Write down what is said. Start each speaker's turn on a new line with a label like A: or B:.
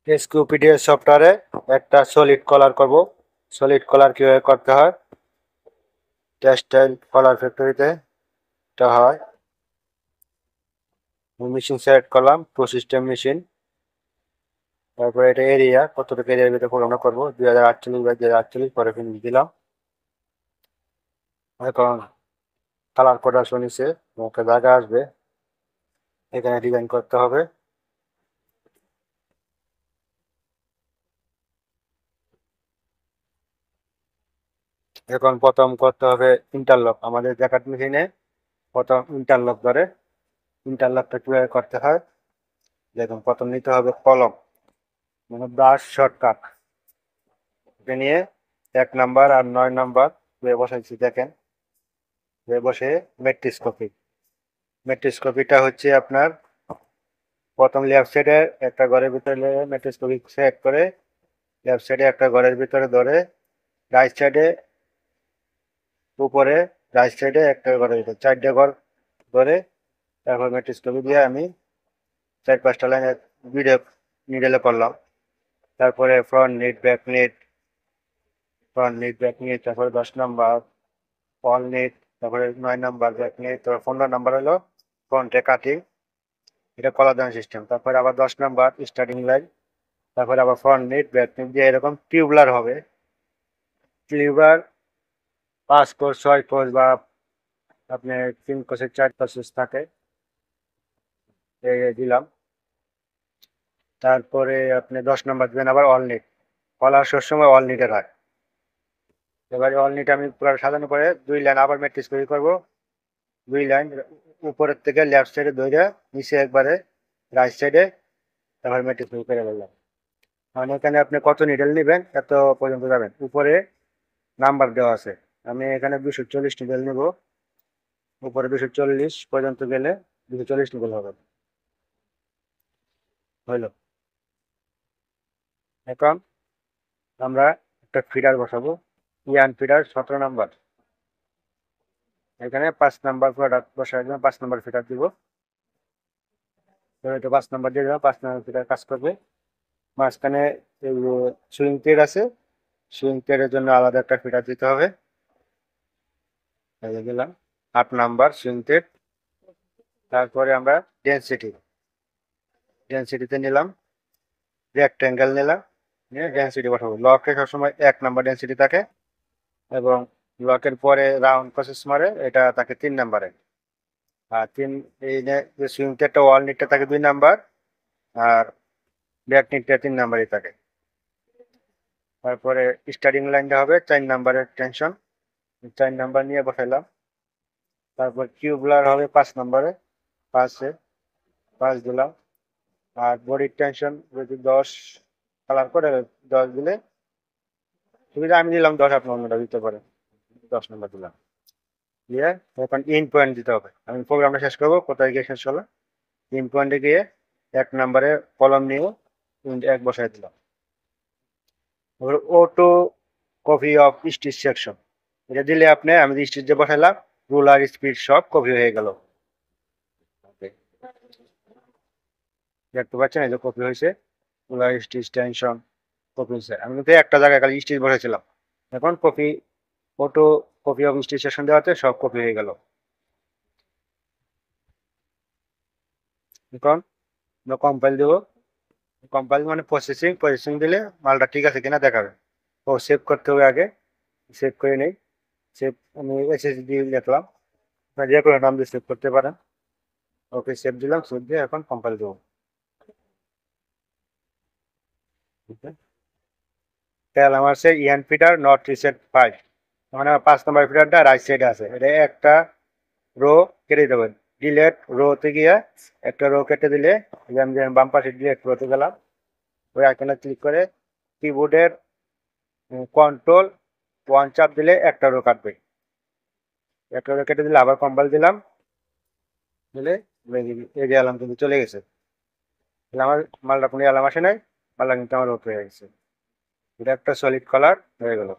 A: এসকিউপিডিএস সফটওয়্যারে একটা সলিড কলার করব। সলিড কলার কিভাবে করতে হয়, টেক্সটাইল কলার ফ্যাক্টরিতে এটা হয়। মেশিন সিলেক্ট করলাম, টু সিস্টেম মেশিন। তারপরে এটা এরিয়া, কতটুকু এরিয়ার ভিতরে প্রোগ্রামটা করবো, 2048 বাই 2048 পরে ফিনিশ দিলাম। এখন কালার কোড আসবে নিচে, একটা জায়গা আসবে, এখানে ডিজাইন করতে হবে। এখন প্রথম করতে হবে ইন্টারলক। আমাদের জ্যাকেট মেশিনে প্রথম ইন্টারলক ধরে। ইন্টারলকটা কিভাবে করতে হয় দেখুন, প্রথম নিতে হবে কলম, মানে ব্রাশ শর্টকাট। এটা নিয়ে 1 নাম্বার আর 9 নাম্বার বসাইছি, দেখেন বসে মেট্রিস্কোপি। মেট্রিস্কোপিটা হচ্ছে আপনার প্রথম লেফট সাইডে একটা ঘরের ভিতরে মেট্রিস্কোপি সেট করে, লেফট সাইডে একটা ঘরের ভিতরে ধরে, রাইট সাইডে উপরে, রাইট সাইডে একটা ঘরের ভিতরে 4টে ঘর ধরে, তারপর মেট্রিস্কোপি দিয়ে আমি 4-5টা লাইনে ভিডিও নিডেলে করলাম। তারপরে front knit, back knit, front knit, back knit, তারপরে 10 নাম্বার ফল নিট, তারপরে 9 নাম্বার ব্যাক নিট, তারপরে 15 নাম্বার হলো ফ্রন্টে কাটিং। এটা কলার দান সিস্টেম। তারপরে আবার 10 নাম্বার স্টার্টিং লাইন, তারপরে আবার ফ্রন্ট নিট, ব্যাক নিট দিয়ে এরকম টিউবলার হবে। টিউবলার 5 কোষ 6 কোষ বা আপনার 3 কোষের 4 কোষ থাকে, দিলাম। তারপরে আপনি 10 নাম্বার দেবেন আবার অল নিট। কলার সবসময় অল নিটে হয়। এবারে অল নিট আমি পুরো সাজানোর পরে 2 লাইন আবার ম্যাট্রিক্স তৈরি করবো। 2 লাইন উপরের থেকে লেফট সাইডে ধরে, নিচে একবারে রাইট সাইডে, তারপর ম্যাট্রিক্স তৈরি করে ফেললাম। মানে এখানে আপনি কত নিডেল নেবেন এত পর্যন্ত যাবেন। উপরে নাম্বার দেওয়া আছে, আমি এখানে 240 নিডেল নেব। উপরে 240 পর্যন্ত গেলে 240 নিডেল হবে। হইলো। এখন আমরা একটা ফিডার বসাবো, ইয়ান ফিডার 17 নাম্বার। এখানে 5 নাম্বার প্রোডাক্ট বসার জন্য 5 নাম্বার ফিডার দিব। তো 5 নাম্বার দিয়ে দেবো, 5 নাম্বার ফিডার কাজ করবে। মাঝখানে সুইং টেড আছে, সুইং টেডের জন্য আলাদা একটা ফিডার দিতে হবে। দিলাম 8 নাম্বার সুইং টেড। তারপরে আমরা ডেন্সিটি, ডেন্সিটিতে নিলাম, রেক্ট্যাঙ্গেল নিলাম, নিয়ে ডেন্সিটি বসাবো। লকে সবসময় 1 নাম্বার ডেন্সিটি থাকে, এবং লকের পরে রাউন্ড প্রসেস মারে এটা থাকে 3 নাম্বারে। আর এই যে সুইং টেডটা ওয়াল নিটটা থাকে 2 নাম্বার, আর ব্যাক নিটটা 3 নাম্বারই থাকে। তারপরে স্টার্টিং লাইনটা হবে 4 নাম্বারের টেনশন, 4 নাম্বার নিয়ে বসাইলাম। তারপর টিউবলার হবে 5 নাম্বারে, 5 দিলাম। আর বডির টেনশন যদি 10 কালার করে 10 দিলে সুবিধা, আমি নিলাম 10, আপনি অন্যটা দিতে পারেন। 10 নাম্বার দিলাম দিয়ে এখন ইন পয়েন্ট দিতে হবে। আমি প্রোগ্রামটা শেষ করবো, কোথায় গিয়ে শেষ হলো, ইন পয়েন্টে গিয়ে 1 নাম্বারে কলম নিয়ে 1 বসাই দিলাম। Auto copy of stitch section, এটা দিলে আপনি, আমি স্টিচ যে বসাইলাম রুলার স্পিড সব কপি হয়ে গেল। দেখতে পাচ্ছেন এই যে কপি হয়েছে, রুলার স্টিচ টেনশন কপি হয়েছে। আমি কিন্তু একটা জায়গায় খালি স্টিচ বসাইছিলাম, এখন copy, auto copy of stitch section দেওয়াতে সব কপি হয়ে গেল। এখন কম্পাইল দেবো। কম্পাইল মানে প্রসেসিং, প্রসেসিং দিলে মালটা ঠিক আছে কিনা দেখাবে। ও সেভ করতে হবে আগে, সেভ করে নেই। সেভ আমি এসএসডি লিখলাম, যে কোনো নাম দিয়ে সেভ করতে পারেন। ওকে সেভ দিলাম, সেভ দিয়ে এখন কম্পাইল দেবো। তাহলে আমার সে ইয়ান ফিটার নট রিসেট 5, মানে 5 নাম্বার ফিটারটা রাইট সাইডে আছে। এটা একটা রো কেটে দেবেন, ডিলেট রোতে গিয়ে একটা রো কেটে দিলে, আমি বাম পাশে ডিলেট রোতে গেলাম, ওই আইকনে ক্লিক করে কিবোর্ডের কন্ট্রোল 1 চাপ দিলে একটা রো কাটবে। একটা রো কেটে দিলে আবার কম্পাইল দিলাম, দিলে এরিয়া আলাম কিন্তু চলে গেছে। তাহলে আমার মালটা কোনো অ্যালার্ম আসে নাই, মালটা কিন্তু আমার ওকে হয়ে গেছে। এটা একটা সলিড কালার হয়ে গেল।